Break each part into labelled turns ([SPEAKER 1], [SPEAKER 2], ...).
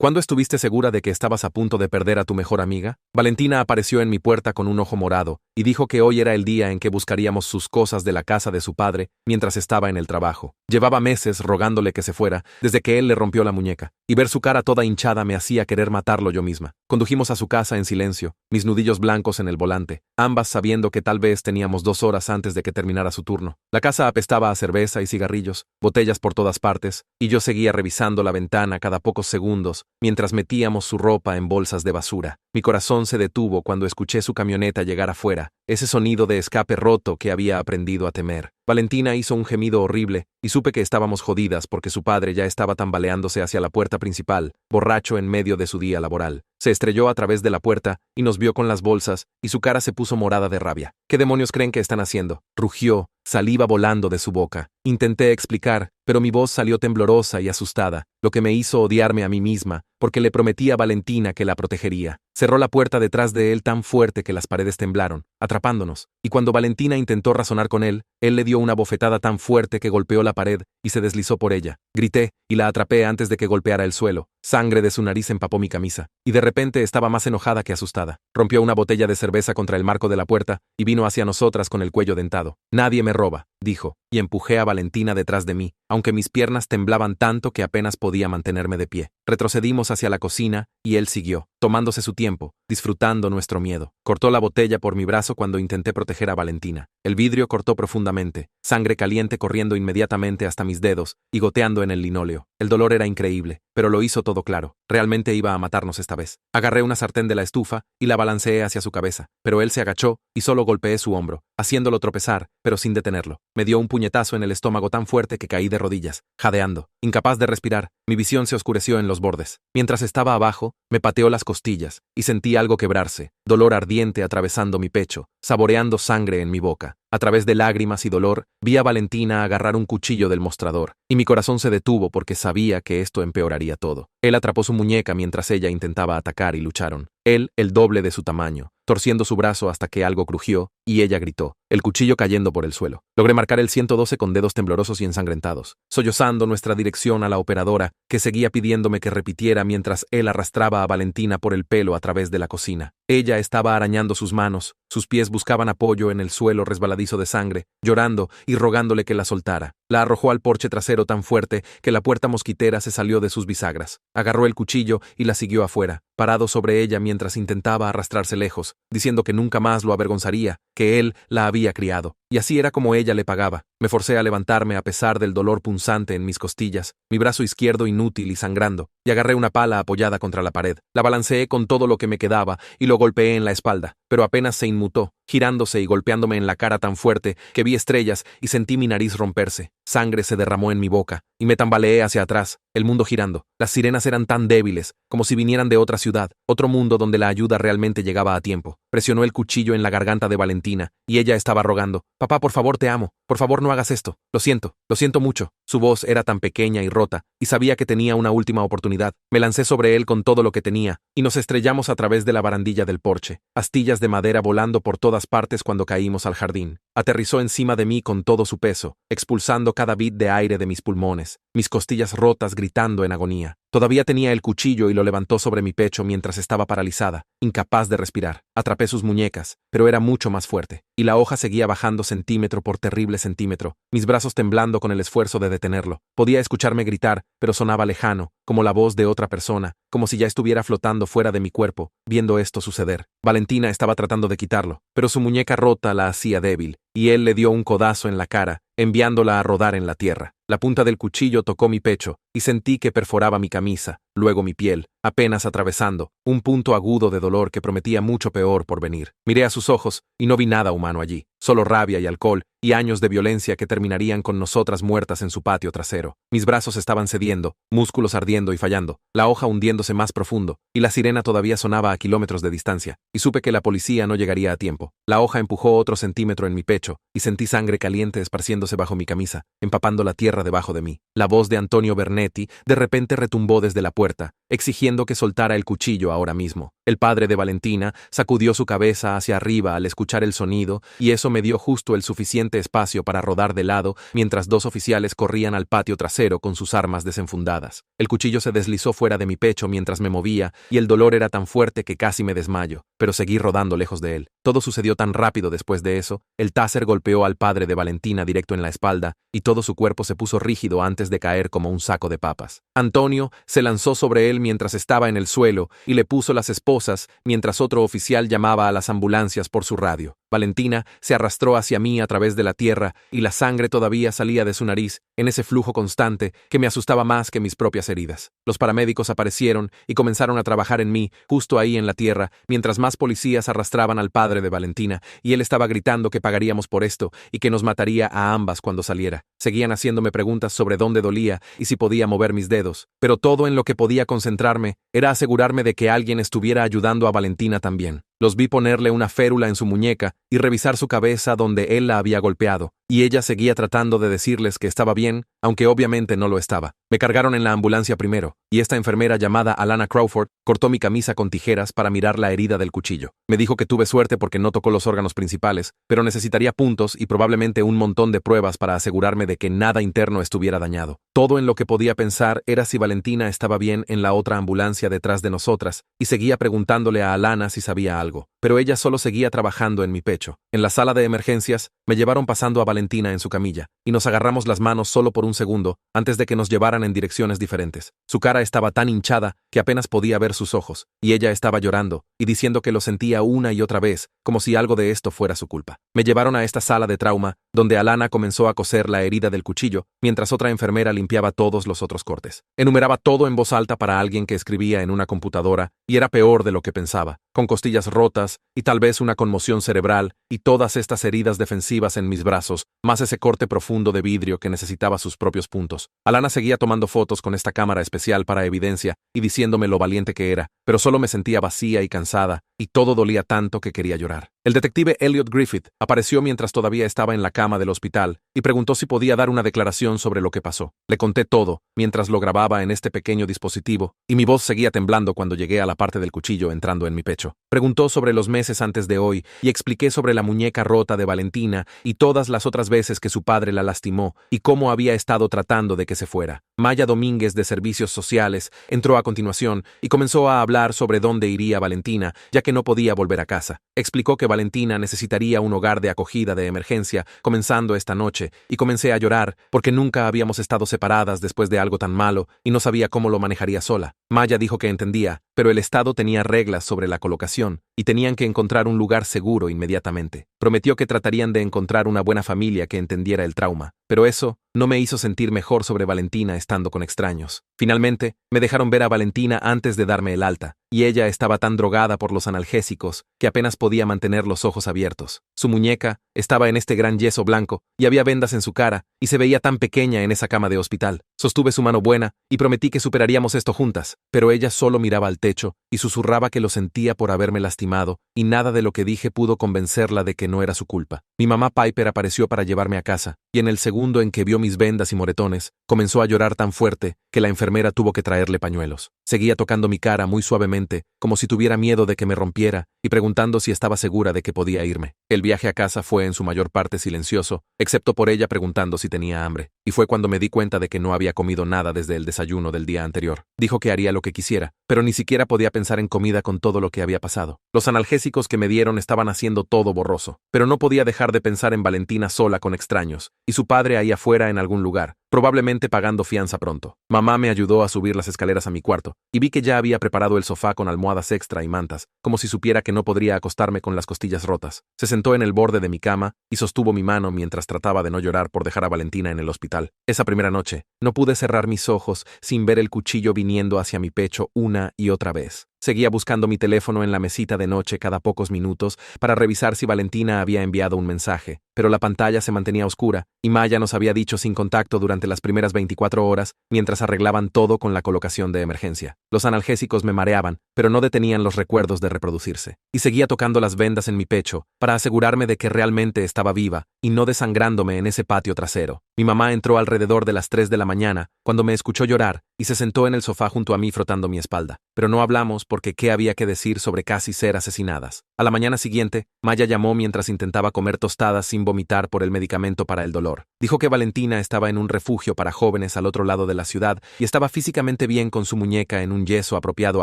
[SPEAKER 1] ¿Cuándo estuviste segura de que estabas a punto de perder a tu mejor amiga? Valentina apareció en mi puerta con un ojo morado y dijo que hoy era el día en que buscaríamos sus cosas de la casa de su padre mientras estaba en el trabajo. Llevaba meses rogándole que se fuera desde que él le rompió la muñeca, y ver su cara toda hinchada me hacía querer matarlo yo misma. Condujimos a su casa en silencio, mis nudillos blancos en el volante, ambas sabiendo que tal vez teníamos 2 horas antes de que terminara su turno. La casa apestaba a cerveza y cigarrillos, botellas por todas partes, y yo seguía revisando la ventana cada pocos segundos mientras metíamos su ropa en bolsas de basura. Mi corazón se detuvo cuando escuché su camioneta llegar afuera, ese sonido de escape roto que había aprendido a temer. Valentina hizo un gemido horrible y supe que estábamos jodidas porque su padre ya estaba tambaleándose hacia la puerta principal, borracho en medio de su día laboral. Se estrelló a través de la puerta y nos vio con las bolsas y su cara se puso morada de rabia. ¿Qué demonios creen que están haciendo? Rugió, saliva volando de su boca. Intenté explicar, pero mi voz salió temblorosa y asustada, lo que me hizo odiarme a mí misma, porque le prometí a Valentina que la protegería. Cerró la puerta detrás de él tan fuerte que las paredes temblaron, atrapándonos, y cuando Valentina intentó razonar con él le dio una bofetada tan fuerte que golpeó la pared y se deslizó por ella. Grité y la atrapé antes de que golpeara el suelo. Sangre de su nariz empapó mi camisa, y de repente estaba más enojada que asustada. Rompió una botella de cerveza contra el marco de la puerta y vino hacia nosotras con el cuello dentado. «Nadie me roba», dijo, y empujé a Valentina detrás de mí, aunque mis piernas temblaban tanto que apenas podía mantenerme de pie. Retrocedimos hacia la cocina y él siguió, tomándose su tiempo, disfrutando nuestro miedo. Cortó la botella por mi brazo cuando intenté proteger a Valentina. El vidrio cortó profundamente, sangre caliente corriendo inmediatamente hasta mis dedos y goteando en el linóleo. El dolor era increíble, pero lo hizo todo claro. Realmente iba a matarnos esta vez. Agarré una sartén de la estufa y la balanceé hacia su cabeza, pero él se agachó y solo golpeé su hombro, haciéndolo tropezar, pero sin detenerlo. Me dio un puñetazo en el estómago tan fuerte que caí de rodillas, jadeando. Incapaz de respirar, mi visión se oscureció en los bordes. Mientras estaba abajo, me pateó las costillas y sentí algo quebrarse, dolor ardiente atravesando mi pecho, saboreando sangre en mi boca. A través de lágrimas y dolor, vi a Valentina agarrar un cuchillo del mostrador, y mi corazón se detuvo porque sabía que esto empeoraría todo. Él atrapó su muñeca mientras ella intentaba atacar y lucharon. Él, el doble de su tamaño, torciendo su brazo hasta que algo crujió, y ella gritó, el cuchillo cayendo por el suelo. Logré marcar el 112 con dedos temblorosos y ensangrentados, sollozando nuestra dirección a la operadora, que seguía pidiéndome que repitiera mientras él arrastraba a Valentina por el pelo a través de la cocina. Ella estaba arañando sus manos, sus pies buscaban apoyo en el suelo resbaladizo de sangre, llorando y rogándole que la soltara. La arrojó al porche trasero tan fuerte que la puerta mosquitera se salió de sus bisagras. Agarró el cuchillo y la siguió afuera, parado sobre ella mientras intentaba arrastrarse lejos, diciendo que nunca más lo avergonzaría, que él la había criado. Y así era como ella le pagaba. Me forcé a levantarme a pesar del dolor punzante en mis costillas, mi brazo izquierdo inútil y sangrando, y agarré una pala apoyada contra la pared. La balanceé con todo lo que me quedaba y lo golpeé en la espalda, pero apenas se inmutó, girándose y golpeándome en la cara tan fuerte que vi estrellas y sentí mi nariz romperse. Sangre se derramó en mi boca y me tambaleé hacia atrás, el mundo girando. Las sirenas eran tan débiles, como si vinieran de otra ciudad, otro mundo donde la ayuda realmente llegaba a tiempo. Presionó el cuchillo en la garganta de Valentina y ella estaba rogando, «Papá, por favor, te amo. Por favor, no hagas esto. Lo siento mucho». Su voz era tan pequeña y rota, y sabía que tenía una última oportunidad. Me lancé sobre él con todo lo que tenía, y nos estrellamos a través de la barandilla del porche, astillas de madera volando por todas partes cuando caímos al jardín. Aterrizó encima de mí con todo su peso, expulsando cada bit de aire de mis pulmones, mis costillas rotas gritando en agonía. Todavía tenía el cuchillo y lo levantó sobre mi pecho mientras estaba paralizada, incapaz de respirar. Atrapé sus muñecas, pero era mucho más fuerte, y la hoja seguía bajando centímetro por terrible centímetro, mis brazos temblando con el esfuerzo de detenerlo. Podía escucharme gritar, pero sonaba lejano, como la voz de otra persona, como si ya estuviera flotando fuera de mi cuerpo, viendo esto suceder. Valentina estaba tratando de quitarlo, pero su muñeca rota la hacía débil, y él le dio un codazo en la cara, enviándola a rodar en la tierra. La punta del cuchillo tocó mi pecho y sentí que perforaba mi camisa, luego mi piel, apenas atravesando, un punto agudo de dolor que prometía mucho peor por venir. Miré a sus ojos y no vi nada humano allí, solo rabia y alcohol y años de violencia que terminarían con nosotras muertas en su patio trasero. Mis brazos estaban cediendo, músculos ardiendo y fallando, la hoja hundiéndose más profundo, y la sirena todavía sonaba a kilómetros de distancia, y supe que la policía no llegaría a tiempo. La hoja empujó otro centímetro en mi pecho, y sentí sangre caliente esparciéndose bajo mi camisa, empapando la tierra debajo de mí. La voz de Antonio Bernetti de repente retumbó desde la puerta, exigiendo que soltara el cuchillo ahora mismo. El padre de Valentina sacudió su cabeza hacia arriba al escuchar el sonido, y eso me dio justo el suficiente espacio para rodar de lado mientras dos oficiales corrían al patio trasero con sus armas desenfundadas. El cuchillo se deslizó fuera de mi pecho mientras me movía, y el dolor era tan fuerte que casi me desmayo, pero seguí rodando lejos de él. Todo sucedió tan rápido después de eso. El taser golpeó al padre de Valentina directo en la espalda, y todo su cuerpo se puso rígido antes de caer como un saco de papas. Antonio se lanzó sobre él mientras estaba en el suelo y le puso las esposas mientras otro oficial llamaba a las ambulancias por su radio. Valentina se arrastró hacia mí a través de la tierra y la sangre todavía salía de su nariz en ese flujo constante que me asustaba más que mis propias heridas. Los paramédicos aparecieron y comenzaron a trabajar en mí, justo ahí en la tierra, mientras más policías arrastraban al padre de Valentina, y él estaba gritando que pagaríamos por esto y que nos mataría a ambas cuando saliera. Seguían haciéndome preguntas sobre dónde dolía y si podía mover mis dedos, pero todo en lo que podía concentrarme era asegurarme de que alguien estuviera ayudando a Valentina también. Los vi ponerle una férula en su muñeca y revisar su cabeza donde él la había golpeado, y ella seguía tratando de decirles que estaba bien, aunque obviamente no lo estaba. Me cargaron en la ambulancia primero, y esta enfermera llamada Alana Crawford cortó mi camisa con tijeras para mirar la herida del cuchillo. Me dijo que tuve suerte porque no tocó los órganos principales, pero necesitaría puntos y probablemente un montón de pruebas para asegurarme de que nada interno estuviera dañado. Todo en lo que podía pensar era si Valentina estaba bien en la otra ambulancia detrás de nosotras, y seguía preguntándole a Alana si sabía algo, pero ella solo seguía trabajando en mi pecho. En la sala de emergencias, me llevaron pasando a Valentina en su camilla, y nos agarramos las manos solo por un segundo, antes de que nos llevaran en direcciones diferentes. Su cara estaba tan hinchada que apenas podía ver sus ojos, y ella estaba llorando, y diciendo que lo sentía una y otra vez, como si algo de esto fuera su culpa. Me llevaron a esta sala de trauma, donde Alana comenzó a coser la herida del cuchillo, mientras otra enfermera limpiaba todos los otros cortes. Enumeraba todo en voz alta para alguien que escribía en una computadora, y era peor de lo que pensaba, con costillas rotas, y tal vez una conmoción cerebral, y todas estas heridas defensivas en mis brazos, más ese corte profundo de vidrio que necesitaba sus propios puntos. Alana seguía tomando fotos con esta cámara especial para evidencia y diciéndome lo valiente que era, pero solo me sentía vacía y cansada, y todo dolía tanto que quería llorar. El detective Elliot Griffith apareció mientras todavía estaba en la cama del hospital y preguntó si podía dar una declaración sobre lo que pasó. Le conté todo, mientras lo grababa en este pequeño dispositivo, y mi voz seguía temblando cuando llegué a la parte del cuchillo entrando en mi pecho. Preguntó sobre los meses antes de hoy y expliqué sobre la muñeca rota de Valentina y todas las otras veces que su padre la lastimó y cómo había estado tratando de que se fuera. Maya Domínguez de Servicios Sociales entró a continuación y comenzó a hablar sobre dónde iría Valentina, ya que no podía volver a casa. Explicó que Valentina necesitaría un hogar de acogida de emergencia comenzando esta noche, y comencé a llorar porque nunca habíamos estado separadas después de algo tan malo y no sabía cómo lo manejaría sola. Maya dijo que entendía, pero el Estado tenía reglas sobre la colocación y tenían que encontrar un lugar seguro inmediatamente. Prometió que tratarían de encontrar una buena familia que entendiera el trauma, pero eso no me hizo sentir mejor sobre Valentina estando con extraños. Finalmente, me dejaron ver a Valentina antes de darme el alta, y ella estaba tan drogada por los analgésicos que apenas podía mantener los ojos abiertos. Su muñeca estaba en este gran yeso blanco y había vendas en su cara, y se veía tan pequeña en esa cama de hospital. Sostuve su mano buena y prometí que superaríamos esto juntas, pero ella solo miraba al techo y susurraba que lo sentía por haberme lastimado, y nada de lo que dije pudo convencerla de que no era su culpa. Mi mamá Piper apareció para llevarme a casa, y en el segundo en que vio mis vendas y moretones, comenzó a llorar tan fuerte que la enfermera tuvo que traerle pañuelos. Seguía tocando mi cara muy suavemente, como si tuviera miedo de que me rompiera, y preguntando si estaba segura de que podía irme. El viaje a casa fue en su mayor parte silencioso, excepto por ella preguntando si tenía hambre, y fue cuando me di cuenta de que no había comido nada desde el desayuno del día anterior. Dijo que haría lo que quisiera, pero ni siquiera podía pensar en comida con todo lo que había pasado. Los analgésicos que me dieron estaban haciendo todo borroso, pero no podía dejar de pensar en Valentina sola con extraños, y su padre ahí afuera en algún lugar, probablemente pagando fianza pronto. Mamá me ayudó a subir las escaleras a mi cuarto, y vi que ya había preparado el sofá con almohadas extra y mantas, como si supiera que no podría acostarme con las costillas rotas. Se sentó en el borde de mi cama y sostuvo mi mano mientras trataba de no llorar por dejar a Valentina en el hospital. Esa primera noche, no pude cerrar mis ojos sin ver el cuchillo viniendo hacia mi pecho una y otra vez. Seguía buscando mi teléfono en la mesita de noche cada pocos minutos para revisar si Valentina había enviado un mensaje, pero la pantalla se mantenía oscura, y Maya nos había dicho sin contacto durante las primeras 24 horas, mientras arreglaban todo con la colocación de emergencia. Los analgésicos me mareaban, pero no detenían los recuerdos de reproducirse. Y seguía tocando las vendas en mi pecho, para asegurarme de que realmente estaba viva, y no desangrándome en ese patio trasero. Mi mamá entró alrededor de las 3 de la mañana, cuando me escuchó llorar, y se sentó en el sofá junto a mí frotando mi espalda. Pero no hablamos porque qué había que decir sobre casi ser asesinadas. A la mañana siguiente, Maya llamó mientras intentaba comer tostadas sin vomitar por el medicamento para el dolor. Dijo que Valentina estaba en un refugio para jóvenes al otro lado de la ciudad y estaba físicamente bien con su muñeca en un yeso apropiado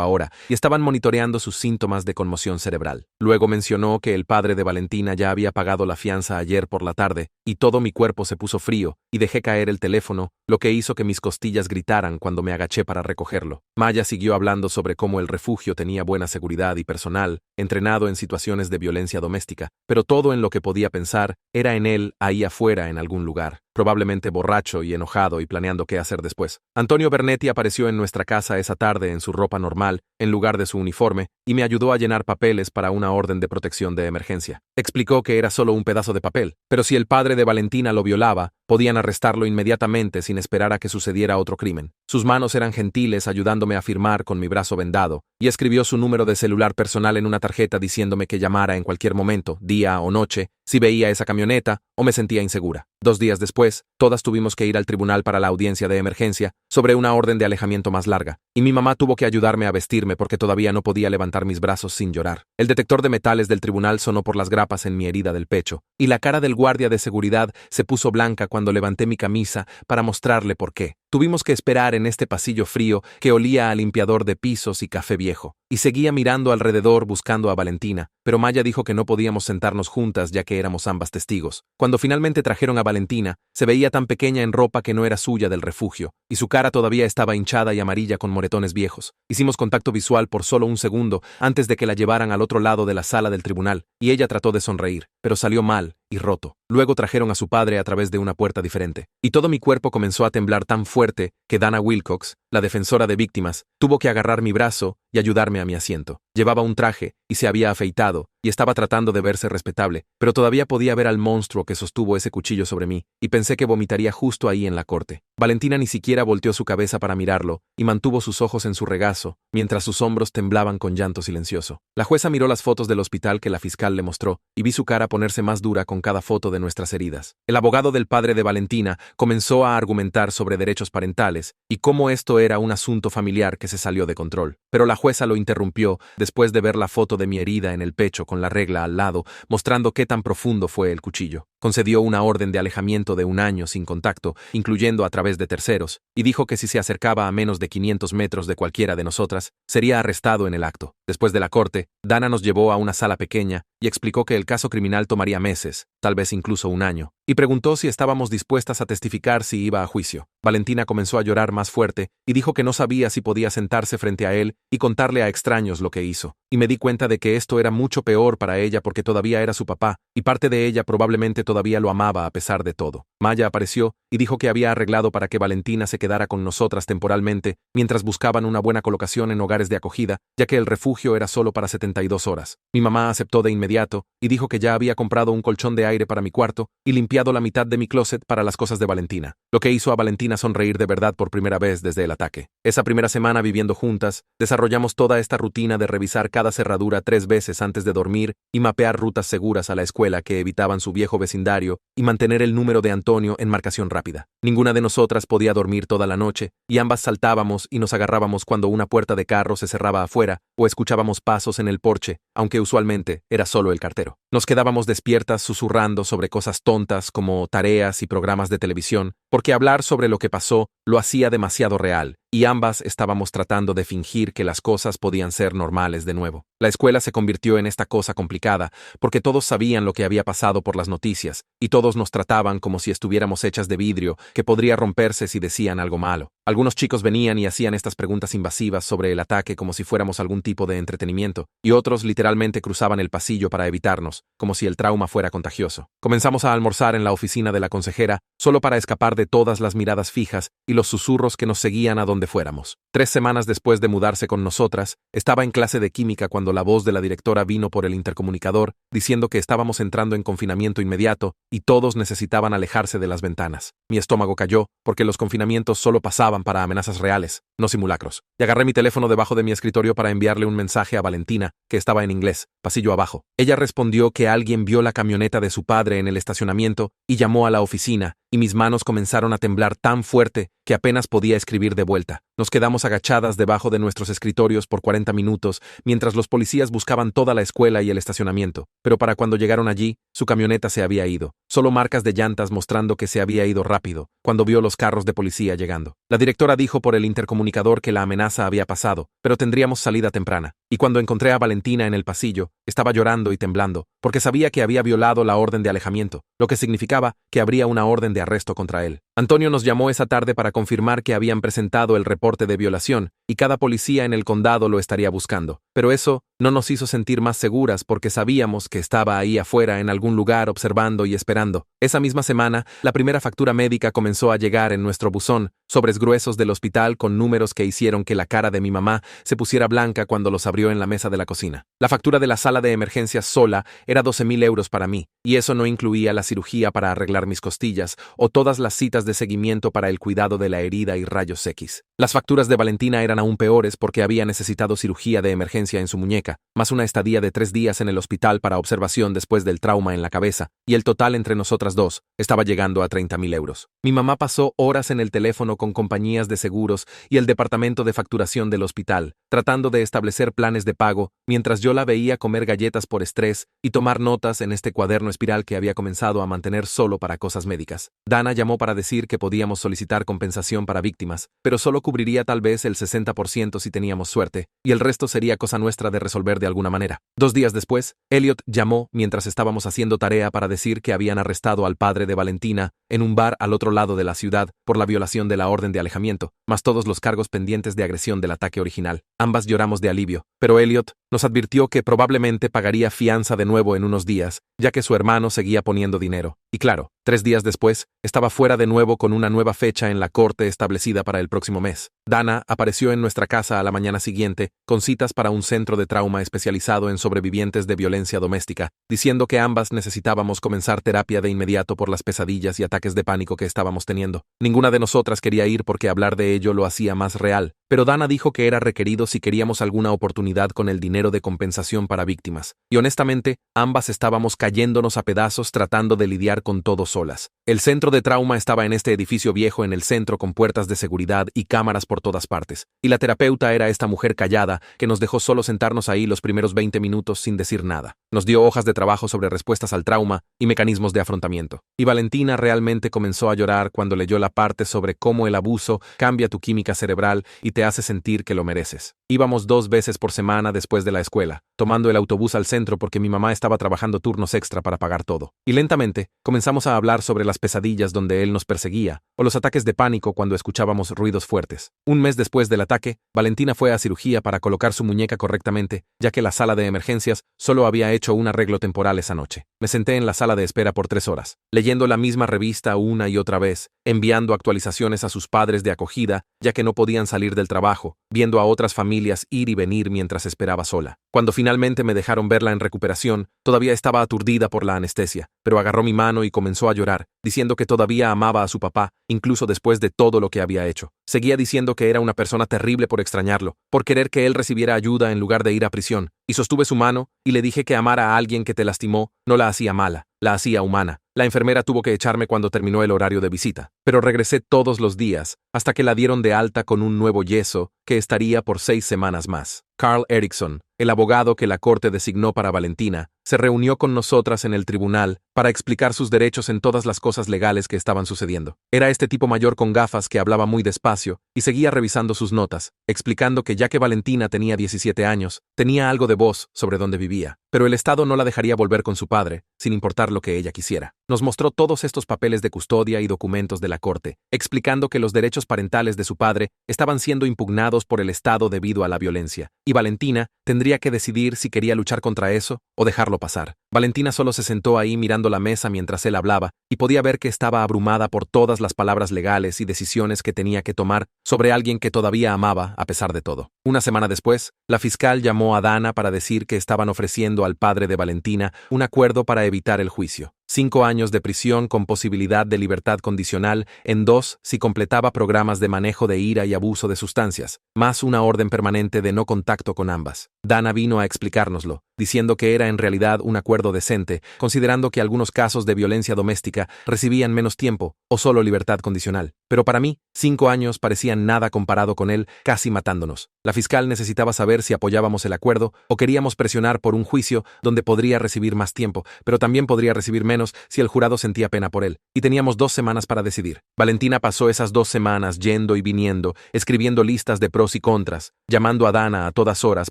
[SPEAKER 1] ahora, y estaban monitoreando sus síntomas de conmoción cerebral. Luego mencionó que el padre de Valentina ya había pagado la fianza ayer por la tarde, y todo mi cuerpo se puso frío, y dejé caer el teléfono, lo que hizo que mis costillas gritaran cuando me agaché para recogerlo. Maya siguió hablando sobre cómo el refugio tenía buena seguridad y personal, entrenado en situaciones de violencia doméstica, pero todo en lo que podía pensar era en él ahí afuera en algún lugar, probablemente borracho y enojado y planeando qué hacer después. Antonio Bernetti apareció en nuestra casa esa tarde en su ropa normal, en lugar de su uniforme, y me ayudó a llenar papeles para una orden de protección de emergencia. Explicó que era solo un pedazo de papel, pero si el padre de Valentina lo violaba, podían arrestarlo inmediatamente sin esperar a que sucediera otro crimen. Sus manos eran gentiles ayudándome a firmar con mi brazo vendado, y escribió su número de celular personal en una tarjeta diciéndome que llamara en cualquier momento, día o noche, si veía esa camioneta o me sentía insegura. 2 días después, todas tuvimos que ir al tribunal para la audiencia de emergencia sobre una orden de alejamiento más larga, y mi mamá tuvo que ayudarme a vestirme porque todavía no podía levantar mis brazos sin llorar. El detector de metales del tribunal sonó por las grapas en mi herida del pecho, y la cara del guardia de seguridad se puso blanca cuando levanté mi camisa para mostrarle por qué. Tuvimos que esperar en este pasillo frío que olía a limpiador de pisos y café viejo, y seguía mirando alrededor buscando a Valentina, pero Maya dijo que no podíamos sentarnos juntas ya que éramos ambas testigos. Cuando finalmente trajeron a Valentina, se veía tan pequeña en ropa que no era suya del refugio, y su cara todavía estaba hinchada y amarilla con moretones viejos. Hicimos contacto visual por solo un segundo antes de que la llevaran al otro lado de la sala del tribunal, y ella trató de sonreír, pero salió mal y roto. Luego trajeron a su padre a través de una puerta diferente, y todo mi cuerpo comenzó a temblar tan fuerte que Dana Wilcox, la defensora de víctimas, tuvo que agarrar mi brazo y ayudarme a mi asiento. Llevaba un traje y se había afeitado, y estaba tratando de verse respetable, pero todavía podía ver al monstruo que sostuvo ese cuchillo sobre mí, y pensé que vomitaría justo ahí en la corte. Valentina ni siquiera volteó su cabeza para mirarlo, y mantuvo sus ojos en su regazo, mientras sus hombros temblaban con llanto silencioso. La jueza miró las fotos del hospital que la fiscal le mostró, y vi su cara ponerse más dura con cada foto de nuestras heridas. El abogado del padre de Valentina comenzó a argumentar sobre derechos parentales, y cómo esto era un asunto familiar que se salió de control. Pero la jueza lo interrumpió después de ver la foto de mi herida en el pecho con la regla al lado, mostrando qué tan profundo fue el cuchillo. Concedió una orden de alejamiento de 1 año sin contacto, incluyendo a través de terceros, y dijo que si se acercaba a menos de 500 metros de cualquiera de nosotras, sería arrestado en el acto. Después de la corte, Dana nos llevó a una sala pequeña y explicó que el caso criminal tomaría meses, tal vez incluso 1 año, y preguntó si estábamos dispuestas a testificar si iba a juicio. Valentina comenzó a llorar más fuerte y dijo que no sabía si podía sentarse frente a él y contarle a extraños lo que hizo, y me di cuenta de que esto era mucho peor para ella porque todavía era su papá, y parte de ella probablemente todavía lo amaba a pesar de todo. Maya apareció y dijo que había arreglado para que Valentina se quedara con nosotras temporalmente mientras buscaban una buena colocación en hogares de acogida, ya que el refugio era solo para 72 horas. Mi mamá aceptó de inmediato y dijo que ya había comprado un colchón de aire para mi cuarto y limpiado la mitad de mi closet para las cosas de Valentina, lo que hizo a Valentina sonreír de verdad por primera vez desde el ataque. Esa primera semana viviendo juntas, desarrollamos toda esta rutina de revisar cada cerradura 3 veces antes de dormir y mapear rutas seguras a la escuela que evitaban su viejo vecindario y mantener el número de Antonio en marcación rápida. Ninguna de nosotras podía dormir toda la noche y ambas saltábamos y nos agarrábamos cuando una puerta de carro se cerraba afuera o escuchábamos pasos en el porche, aunque usualmente era solo el cartero. Nos quedábamos despiertas susurrando sobre cosas tontas como tareas y programas de televisión, porque hablar sobre lo que pasó lo hacía demasiado real, y ambas estábamos tratando de fingir que las cosas podían ser normales de nuevo. La escuela se convirtió en esta cosa complicada, porque todos sabían lo que había pasado por las noticias, y todos nos trataban como si estuviéramos hechas de vidrio, que podría romperse si decían algo malo. Algunos chicos venían y hacían estas preguntas invasivas sobre el ataque como si fuéramos algún tipo de entretenimiento, y otros literalmente cruzaban el pasillo para evitarnos, como si el trauma fuera contagioso. Comenzamos a almorzar en la oficina de la consejera, solo para escapar de todas las miradas fijas y los susurros que nos seguían a donde fuéramos. 3 semanas después de mudarse con nosotras, estaba en clase de química cuando cuando la voz de la directora vino por el intercomunicador, diciendo que estábamos entrando en confinamiento inmediato y todos necesitaban alejarse de las ventanas. Mi estómago cayó, porque los confinamientos solo pasaban para amenazas reales, no simulacros. Y agarré mi teléfono debajo de mi escritorio para enviarle un mensaje a Valentina, que estaba en inglés, pasillo abajo. Ella respondió que alguien vio la camioneta de su padre en el estacionamiento y llamó a la oficina, y mis manos comenzaron a temblar tan fuerte que apenas podía escribir de vuelta. Nos quedamos agachadas debajo de nuestros escritorios por 40 minutos, mientras los policías buscaban toda la escuela y el estacionamiento. Pero para cuando llegaron allí, su camioneta se había ido. Solo marcas de llantas mostrando que se había ido rápido, cuando vio los carros de policía llegando. La directora dijo por el intercomunicador que la amenaza había pasado, pero tendríamos salida temprana. Y cuando encontré a Valentina en el pasillo, estaba llorando y temblando, porque sabía que había violado la orden de alejamiento, lo que significaba que habría una orden de arresto contra él. Antonio nos llamó esa tarde para confirmar que habían presentado el reporte de violación y cada policía en el condado lo estaría buscando. Pero eso no nos hizo sentir más seguras porque sabíamos que estaba ahí afuera en algún lugar observando y esperando. Esa misma semana, la primera factura médica comenzó a llegar en nuestro buzón, sobres gruesos del hospital con números que hicieron que la cara de mi mamá se pusiera blanca cuando los abrió en la mesa de la cocina. La factura de la sala de emergencias sola era 12,000 euros para mí, y eso no incluía la cirugía para arreglar mis costillas o todas las citas de seguimiento para el cuidado de la herida y rayos X. Las facturas de Valentina eran aún peores porque había necesitado cirugía de emergencia en su muñeca, más una estadía de 3 días en el hospital para observación después del trauma en la cabeza, y el total entre nosotras dos estaba llegando a 30,000 euros. Mi mamá pasó horas en el teléfono con compañías de seguros y el departamento de facturación del hospital, tratando de establecer planes de pago, mientras yo la veía comer galletas por estrés y tomar notas en este cuaderno espiral que había comenzado a mantener solo para cosas médicas. Dana llamó para decir que podíamos solicitar compensación para víctimas, pero solo cubriría tal vez el 60% si teníamos suerte, y el resto sería cosa nuestra de resolver de alguna manera. 2 días después, Elliot llamó mientras estábamos haciendo tarea para decir que habían arrestado al padre de Valentina en un bar al otro lado de la ciudad por la violación de la orden de alejamiento, más todos los cargos pendientes de agresión del ataque original. Ambas lloramos de alivio, pero Elliot nos advirtió que probablemente pagaría fianza de nuevo en unos días, ya que su hermano seguía poniendo dinero. Y claro, 3 días después, estaba fuera de nuevo con una nueva fecha en la corte establecida para el próximo mes. Dana apareció en nuestra casa a la mañana siguiente, con citas para un centro de trauma especializado en sobrevivientes de violencia doméstica, diciendo que ambas necesitábamos comenzar terapia de inmediato por las pesadillas y ataques de pánico que estábamos teniendo. Ninguna de nosotras quería ir porque hablar de ello lo hacía más real, pero Dana dijo que era requerido si queríamos alguna oportunidad con el dinero de compensación para víctimas, y honestamente, ambas estábamos cayéndonos a pedazos tratando de lidiar con todo solas. El centro de trauma estaba en este edificio viejo en el centro con puertas de seguridad y cámaras por todas partes, y la terapeuta era esta mujer callada que nos dejó solo sentarnos ahí los primeros 20 minutos sin decir nada. Nos dio hojas de trabajo sobre respuestas al trauma y mecanismos de afrontamiento. Y Valentina realmente comenzó a llorar cuando leyó la parte sobre cómo el abuso cambia tu química cerebral y te hace sentir que lo mereces. Íbamos 2 veces por semana después de la escuela, tomando el autobús al centro porque mi mamá estaba trabajando turnos extra para pagar todo. Y lentamente comenzamos a hablar sobre las pesadillas donde él nos perseguía, o los ataques de pánico cuando escuchábamos ruidos fuertes. Un mes después del ataque, Valentina fue a cirugía para colocar su muñeca correctamente, ya que la sala de emergencias solo había hecho un arreglo temporal esa noche. Me senté en la sala de espera por 3 horas, leyendo la misma revista una y otra vez, enviando actualizaciones a sus padres de acogida, ya que no podían salir del trabajo, viendo a otras familias ir y venir mientras esperaba sola. Cuando finalmente me dejaron verla en recuperación, todavía estaba aturdida por la anestesia, pero agarró mi mano y comenzó a llorar, diciendo que todavía amaba a su papá, incluso después de todo lo que había hecho. Seguía diciendo que era una persona terrible por extrañarlo, por querer que él recibiera ayuda en lugar de ir a prisión, y sostuve su mano y le dije que amar a alguien que te lastimó no la hacía mala, la hacía humana. La enfermera tuvo que echarme cuando terminó el horario de visita, pero regresé todos los días hasta que la dieron de alta con un nuevo yeso que estaría por 6 semanas más. Carl Erickson, el abogado que la corte designó para Valentina, se reunió con nosotras en el tribunal para explicar sus derechos en todas las cosas legales que estaban sucediendo. Era este tipo mayor con gafas que hablaba muy despacio y seguía revisando sus notas, explicando que ya que Valentina tenía 17 años, tenía algo de voz sobre dónde vivía, pero el Estado no la dejaría volver con su padre, sin importar lo que ella quisiera. Nos mostró todos estos papeles de custodia y documentos de la corte, explicando que los derechos parentales de su padre estaban siendo impugnados por el Estado debido a la violencia, y Valentina tendría que decidir si quería luchar contra eso o dejarlo dejarlo pasar. Valentina solo se sentó ahí mirando la mesa mientras él hablaba, y podía ver que estaba abrumada por todas las palabras legales y decisiones que tenía que tomar sobre alguien que todavía amaba a pesar de todo. Una semana después, la fiscal llamó a Dana para decir que estaban ofreciendo al padre de Valentina un acuerdo para evitar el juicio. 5 años de prisión con posibilidad de libertad condicional en 2 si completaba programas de manejo de ira y abuso de sustancias, más una orden permanente de no contacto con ambas. Dana vino a explicárnoslo, diciendo que era en realidad un acuerdo decente, considerando que algunos casos de violencia doméstica recibían menos tiempo o solo libertad condicional. Pero para mí, 5 años parecían nada comparado con él, casi matándonos. La fiscal necesitaba saber si apoyábamos el acuerdo o queríamos presionar por un juicio donde podría recibir más tiempo, pero también podría recibir menos si el jurado sentía pena por él, y teníamos 2 semanas para decidir. Valentina pasó esas 2 semanas yendo y viniendo, escribiendo listas de pros y contras, llamando a Dana a todas horas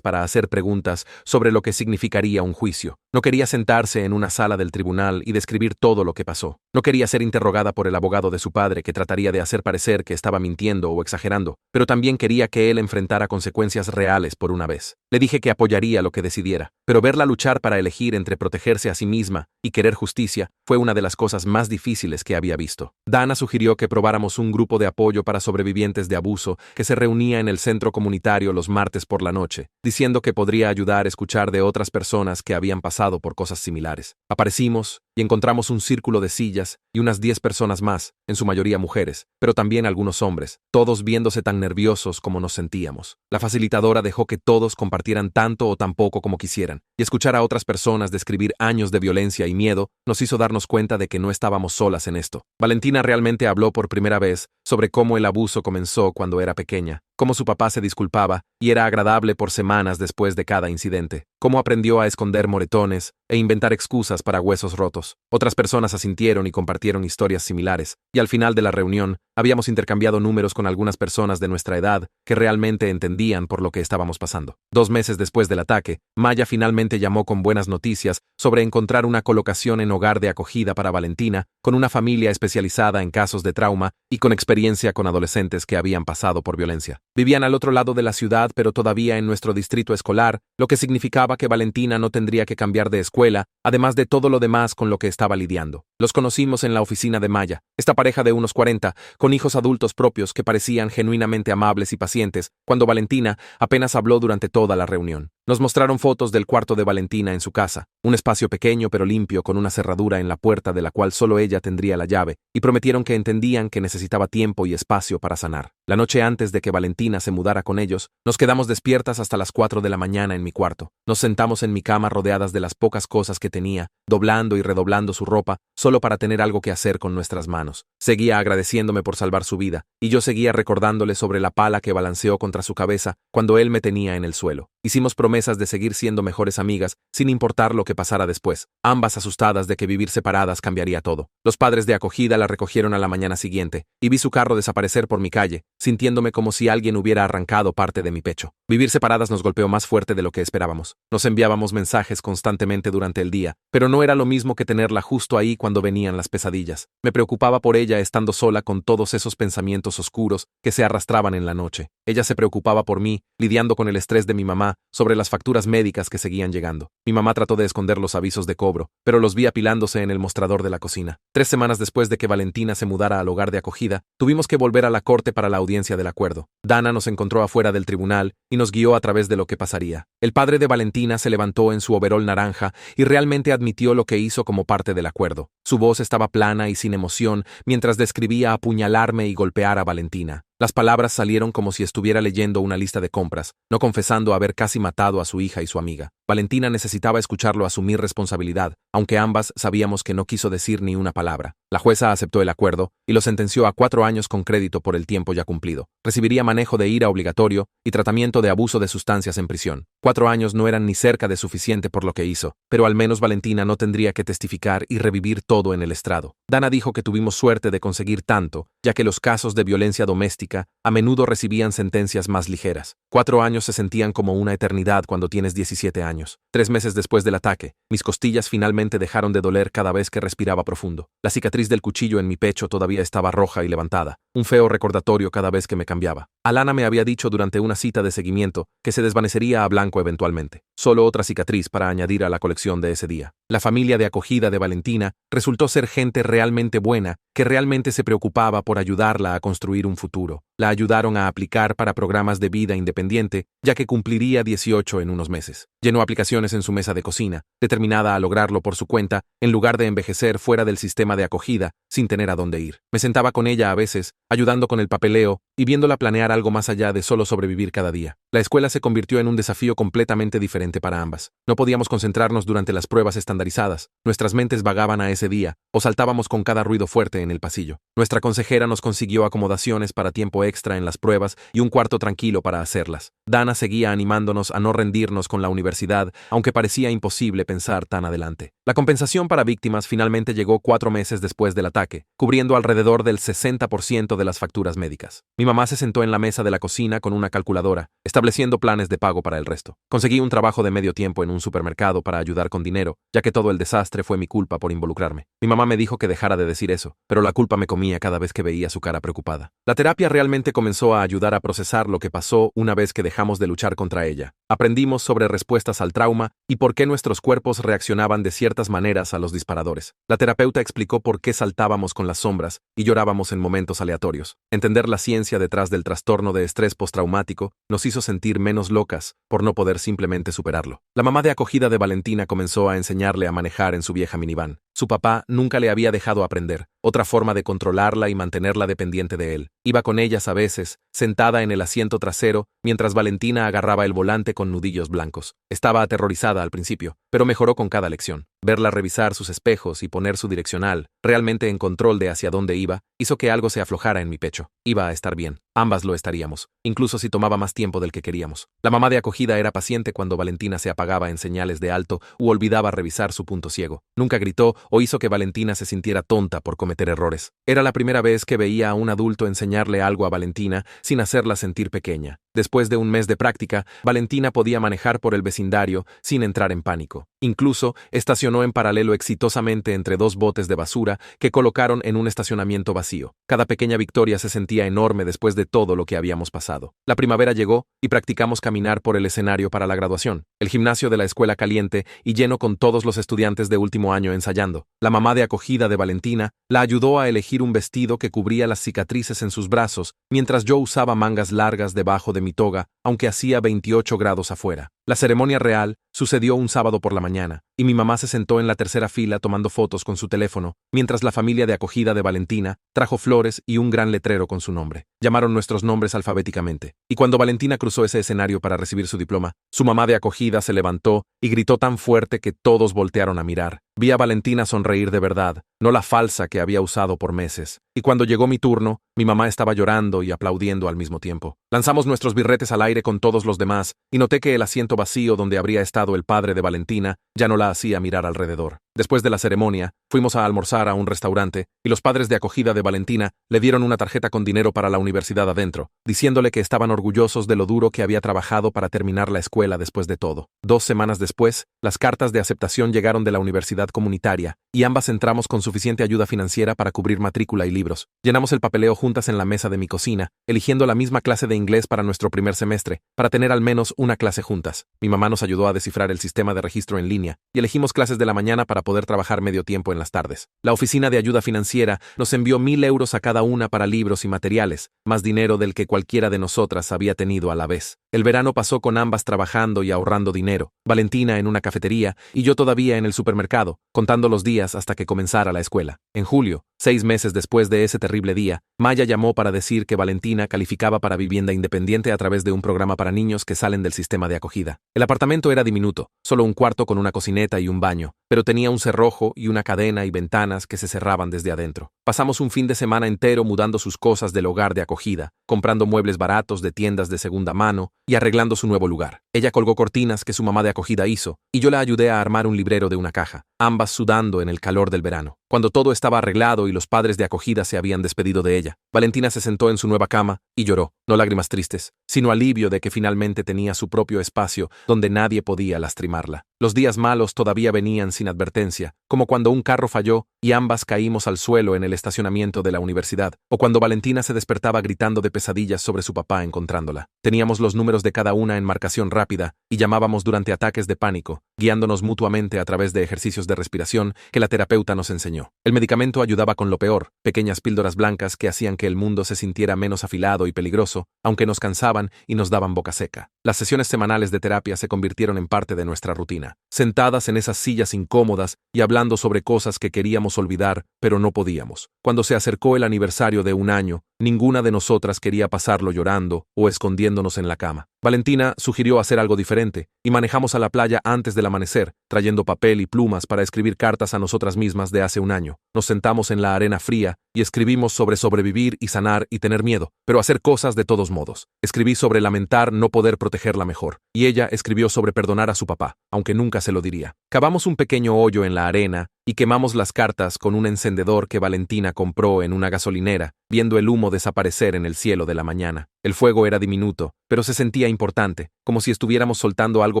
[SPEAKER 1] para hacer preguntas sobre lo que significaría un juicio. No quería sentarse en una sala del tribunal y describir todo lo que pasó. No quería ser interrogada por el abogado de su padre que trataría de hacer parecer que estaba mintiendo o exagerando, pero también quería que él enfrentara consecuencias reales por una vez. Le dije que apoyaría lo que decidiera, pero verla luchar para elegir entre protegerse a sí misma y querer justicia fue una de las cosas más difíciles que había visto. Dana sugirió que probáramos un grupo de apoyo para sobrevivientes de abuso que se reunía en el centro comunitario los martes por la noche, diciendo que podría ayudar a escuchar de otras personas que habían pasado por cosas similares. Aparecimos y encontramos un círculo de sillas y unas 10 personas más, en su mayoría mujeres, pero también algunos hombres, todos viéndose tan nerviosos como nos sentíamos. La facilitadora dejó que todos compartieran tanto o tan poco como quisieran, y escuchar a otras personas describir años de violencia y miedo nos hizo darnos cuenta de que no estábamos solas en esto. Valentina realmente habló por primera vez sobre cómo el abuso comenzó cuando era pequeña, cómo su papá se disculpaba y era agradable por semanas después de cada incidente, cómo aprendió a esconder moretones e inventar excusas para huesos rotos. Otras personas asintieron y compartieron historias similares, y al final de la reunión habíamos intercambiado números con algunas personas de nuestra edad que realmente entendían por lo que estábamos pasando. 2 meses después del ataque, Maya finalmente llamó con buenas noticias sobre encontrar una colocación en hogar de acogida para Valentina, con una familia especializada en casos de trauma y con experiencia con adolescentes que habían pasado por violencia. Vivían al otro lado de la ciudad, pero todavía en nuestro distrito escolar, lo que significaba que Valentina no tendría que cambiar de escuela, además de todo lo demás con lo que estaba lidiando. Los conocimos en la oficina de Maya, esta pareja de unos 40, con hijos adultos propios que parecían genuinamente amables y pacientes, cuando Valentina apenas habló durante toda la reunión. Nos mostraron fotos del cuarto de Valentina en su casa, un espacio pequeño pero limpio con una cerradura en la puerta de la cual solo ella tendría la llave, y prometieron que entendían que necesitaba tiempo y espacio para sanar. La noche antes de que Valentina se mudara con ellos, nos quedamos despiertas hasta las 4 de la mañana en mi cuarto. Nos sentamos en mi cama rodeadas de las pocas cosas que tenía, doblando y redoblando su ropa, solo para tener algo que hacer con nuestras manos. Seguía agradeciéndome por salvar su vida, y yo seguía recordándole sobre la pala que balanceó contra su cabeza cuando él me tenía en el suelo. Hicimos promesas de seguir siendo mejores amigas, sin importar lo que pasara después, ambas asustadas de que vivir separadas cambiaría todo. Los padres de acogida la recogieron a la mañana siguiente, y vi su carro desaparecer por mi calle, sintiéndome como si alguien hubiera arrancado parte de mi pecho. Vivir separadas nos golpeó más fuerte de lo que esperábamos. Nos enviábamos mensajes constantemente durante el día, pero no era lo mismo que tenerla justo ahí cuando venían las pesadillas. Me preocupaba por ella estando sola con todos esos pensamientos oscuros que se arrastraban en la noche. Ella se preocupaba por mí, lidiando con el estrés de mi mamá sobre las facturas médicas que seguían llegando. Mi mamá trató de esconder los avisos de cobro, pero los vi apilándose en el mostrador de la cocina. 3 semanas después de que Valentina se mudara al hogar de acogida, tuvimos que volver a la corte para la audiencia del acuerdo. Dana nos encontró afuera del tribunal y nos guió a través de lo que pasaría. El padre de Valentina se levantó en su overol naranja y realmente admitió lo que hizo como parte del acuerdo. Su voz estaba plana y sin emoción mientras describía apuñalarme y golpear a Valentina. Las palabras salieron como si estuviera leyendo una lista de compras, no confesando haber casi matado a su hija y su amiga. Valentina necesitaba escucharlo asumir responsabilidad, aunque ambas sabíamos que no quiso decir ni una palabra. La jueza aceptó el acuerdo y lo sentenció a 4 años con crédito por el tiempo ya cumplido. Recibiría manejo de ira obligatorio y tratamiento de abuso de sustancias en prisión. 4 años no eran ni cerca de suficiente por lo que hizo, pero al menos Valentina no tendría que testificar y revivir todo en el estrado. Dana dijo que tuvimos suerte de conseguir tanto, ya que los casos de violencia doméstica a menudo recibían sentencias más ligeras. 4 años se sentían como una eternidad cuando tienes 17 años. 3 meses después del ataque, mis costillas finalmente dejaron de doler cada vez que respiraba profundo. La cicatriz del cuchillo en mi pecho todavía estaba roja y levantada. un feo recordatorio cada vez que me cambiaba. Alana me había dicho durante una cita de seguimiento que se desvanecería a blanco eventualmente. Solo otra cicatriz para añadir a la colección de ese día. La familia de acogida de Valentina resultó ser gente realmente buena, que realmente se preocupaba por ayudarla a construir un futuro. La ayudaron a aplicar para programas de vida independiente, ya que cumpliría 18 en unos meses. Llenó aplicaciones en su mesa de cocina, determinada a lograrlo por su cuenta, en lugar de envejecer fuera del sistema de acogida, sin tener a dónde ir. Me sentaba con ella a veces, ayudando con el papeleo y viéndola planear algo más allá de solo sobrevivir cada día. La escuela se convirtió en un desafío completamente diferente para ambas. No podíamos concentrarnos durante las pruebas estandarizadas, nuestras mentes vagaban a ese día, o saltábamos con cada ruido fuerte en el pasillo. Nuestra consejera nos consiguió acomodaciones para tiempo extra en las pruebas y un cuarto tranquilo para hacerlas. Dana seguía animándonos a no rendirnos con la universidad, aunque parecía imposible pensar tan adelante. La compensación para víctimas finalmente llegó 4 meses después del ataque, cubriendo alrededor del 60% de las facturas médicas. Mi mamá se sentó en la mesa de la cocina con una calculadora, estableciendo planes de pago para el resto. Conseguí un trabajo de medio tiempo en un supermercado para ayudar con dinero, ya que todo el desastre fue mi culpa por involucrarme. Mi mamá me dijo que dejara de decir eso, pero la culpa me comía cada vez que veía su cara preocupada. La terapia realmente comenzó a ayudar a procesar lo que pasó una vez que dejamos de luchar contra ella. Aprendimos sobre respuestas al trauma y por qué nuestros cuerpos reaccionaban de ciertas maneras a los disparadores. La terapeuta explicó por qué saltábamos con las sombras y llorábamos en momentos aleatorios. Entender la ciencia detrás del trastorno de estrés postraumático nos hizo sentir menos locas por no poder simplemente superarlo. La mamá de acogida de Valentina comenzó a enseñarle a manejar en su vieja minivan. Su papá nunca le había dejado aprender, otra forma de controlarla y mantenerla dependiente de él. Iba con ellas a veces, sentada en el asiento trasero, mientras Valentina agarraba el volante con nudillos blancos. Estaba aterrorizada al principio, pero mejoró con cada lección. Verla revisar sus espejos y poner su direccional, realmente en control de hacia dónde iba, hizo que algo se aflojara en mi pecho. Iba a estar bien. Ambas lo estaríamos, incluso si tomaba más tiempo del que queríamos. La mamá de acogida era paciente cuando Valentina se apagaba en señales de alto u olvidaba revisar su punto ciego. Nunca gritó o hizo que Valentina se sintiera tonta por cometer errores. Era la primera vez que veía a un adulto enseñarle algo a Valentina sin hacerla sentir pequeña. Después de un mes de práctica, Valentina podía manejar por el vecindario sin entrar en pánico. Incluso estacionó en paralelo exitosamente entre 2 botes de basura que colocaron en un estacionamiento vacío. Cada pequeña victoria se sentía enorme después de todo lo que habíamos pasado. La primavera llegó y practicamos caminar por el escenario para la graduación. El gimnasio de la escuela caliente y lleno con todos los estudiantes de último año ensayando. La mamá de acogida de Valentina la ayudó a elegir un vestido que cubría las cicatrices en sus brazos, mientras yo usaba mangas largas debajo de mi toga, aunque hacía 28 grados afuera. La ceremonia real sucedió un sábado por la mañana, y mi mamá se sentó en la tercera fila tomando fotos con su teléfono, mientras la familia de acogida de Valentina trajo flores y un gran letrero con su nombre. Llamaron nuestros nombres alfabéticamente, y cuando Valentina cruzó ese escenario para recibir su diploma, su mamá de acogida se levantó y gritó tan fuerte que todos voltearon a mirar. Vi a Valentina sonreír de verdad, no la falsa que había usado por meses. Y cuando llegó mi turno, mi mamá estaba llorando y aplaudiendo al mismo tiempo. Lanzamos nuestros birretes al aire con todos los demás, y noté que el asiento vacío donde habría estado el padre de Valentina ya no la hacía mirar alrededor. Después de la ceremonia, fuimos a almorzar a un restaurante, y los padres de acogida de Valentina le dieron una tarjeta con dinero para la universidad adentro, diciéndole que estaban orgullosos de lo duro que había trabajado para terminar la escuela después de todo. 2 semanas después, las cartas de aceptación llegaron de la universidad comunitaria, y ambas entramos con suficiente ayuda financiera para cubrir matrícula y libros. Llenamos el papeleo juntas en la mesa de mi cocina, eligiendo la misma clase de inglés para nuestro primer semestre, para tener al menos una clase juntas. Mi mamá nos ayudó a descifrar el sistema de registro en línea, y elegimos clases de la mañana para poder trabajar medio tiempo en las tardes. La oficina de ayuda financiera nos envió 1,000 euros a cada una para libros y materiales, más dinero del que cualquiera de nosotras había tenido a la vez. El verano pasó con ambas trabajando y ahorrando dinero, Valentina en una cafetería y yo todavía en el supermercado, contando los días hasta que comenzara la escuela. En julio, 6 meses después de ese terrible día, Maya llamó para decir que Valentina calificaba para vivienda independiente a través de un programa para niños que salen del sistema de acogida. El apartamento era diminuto, solo un cuarto con una cocineta y un baño, pero tenía un cerrojo y una cadena y ventanas que se cerraban desde adentro. Pasamos un fin de semana entero mudando sus cosas del hogar de acogida, comprando muebles baratos de tiendas de segunda mano y arreglando su nuevo lugar. Ella colgó cortinas que su mamá de acogida hizo, y yo la ayudé a armar un librero de una caja, ambas sudando en el calor del verano. cuando todo estaba arreglado y los padres de acogida se habían despedido de ella. Valentina se sentó en su nueva cama y lloró, no lágrimas tristes, sino alivio de que finalmente tenía su propio espacio donde nadie podía lastimarla. Los días malos todavía venían sin advertencia, como cuando un carro falló y ambas caímos al suelo en el estacionamiento de la universidad, o cuando Valentina se despertaba gritando de pesadillas sobre su papá encontrándola. Teníamos los números de cada una en marcación rápida y llamábamos durante ataques de pánico, guiándonos mutuamente a través de ejercicios de respiración que la terapeuta nos enseñó. El medicamento ayudaba con lo peor, pequeñas píldoras blancas que hacían que el mundo se sintiera menos afilado y peligroso, aunque nos cansaban y nos daban boca seca. Las sesiones semanales de terapia se convirtieron en parte de nuestra rutina. Sentadas en esas sillas incómodas y hablando sobre cosas que queríamos olvidar, pero no podíamos. Cuando se acercó el aniversario de 1 año, ninguna de nosotras quería pasarlo llorando o escondiéndonos en la cama. Valentina sugirió hacer algo diferente, y manejamos a la playa antes del amanecer, trayendo papel y plumas para escribir cartas a nosotras mismas de hace 1 año. Nos sentamos en la arena fría y escribimos sobre sobrevivir y sanar y tener miedo, pero hacer cosas de todos modos. Escribí sobre lamentar no poder protegerla mejor, y ella escribió sobre perdonar a su papá, aunque nunca se lo diría. Cavamos un pequeño hoyo en la arena y quemamos las cartas con un encendedor que Valentina compró en una gasolinera, viendo el humo desaparecer en el cielo de la mañana. El fuego era diminuto, pero se sentía importante, como si estuviéramos soltando algo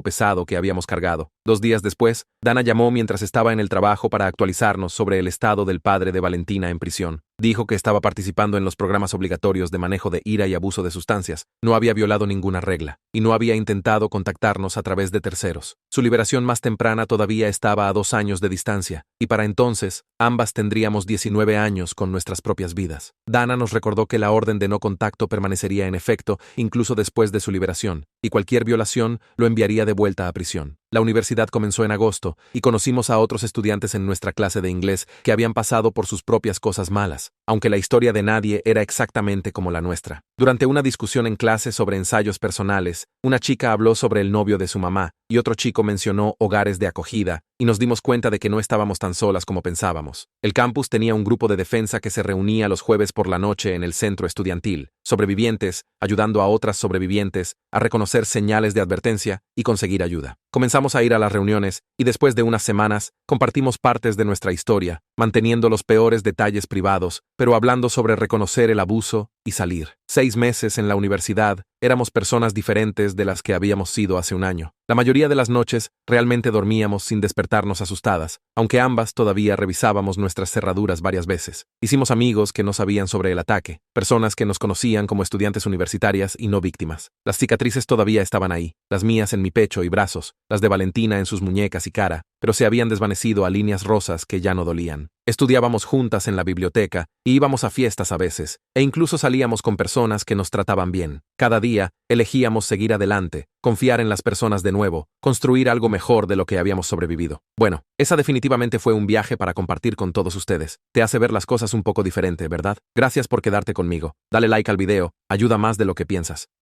[SPEAKER 1] pesado que habíamos cargado. 2 días después, Dana llamó mientras estaba en el trabajo para actualizarnos sobre el estado del padre de Valentina en prisión. Dijo que estaba participando en los programas obligatorios de manejo de ira y abuso de sustancias, no había violado ninguna regla, y no había intentado contactarnos a través de terceros. Su liberación más temprana todavía estaba a 2 años de distancia, y para entonces, ambas tendríamos 19 años con nuestras propias vidas. Dana nos recordó que la orden de no contacto permanecería en efecto incluso después de su liberación, y cualquier violación lo enviaría de vuelta a prisión. La universidad comenzó en agosto, y conocimos a otros estudiantes en nuestra clase de inglés que habían pasado por sus propias cosas malas, aunque la historia de nadie era exactamente como la nuestra. Durante una discusión en clase sobre ensayos personales, una chica habló sobre el novio de su mamá, y otro chico mencionó hogares de acogida, y nos dimos cuenta de que no estábamos tan solas como pensábamos. El campus tenía un grupo de defensa que se reunía los jueves por la noche en el centro estudiantil, sobrevivientes, ayudando a otras sobrevivientes a reconocer señales de advertencia y conseguir ayuda. Comenzamos a ir a las reuniones y después de unas semanas compartimos partes de nuestra historia, manteniendo los peores detalles privados, pero hablando sobre reconocer el abuso y salir. 6 meses en la universidad, éramos personas diferentes de las que habíamos sido hace 1 año. La mayoría de las noches realmente dormíamos sin despertarnos asustadas, aunque ambas todavía revisábamos nuestras cerraduras varias veces. Hicimos amigos que no sabían sobre el ataque, personas que nos conocían como estudiantes universitarias y no víctimas. Las cicatrices todavía estaban ahí, las mías en mi pecho y brazos, las de Valentina en sus muñecas y cara, pero se habían desvanecido a líneas rosas que ya no dolían. Estudiábamos juntas en la biblioteca y íbamos a fiestas a veces, e incluso salíamos con personas que nos trataban bien. Cada día elegíamos seguir adelante, confiar en las personas de nuevo, construir algo mejor de lo que habíamos sobrevivido. Bueno, esa definitivamente fue un viaje para compartir con todos ustedes. Te hace ver las cosas un poco diferente, ¿verdad? Gracias por quedarte conmigo. Dale like al video, ayuda más de lo que piensas.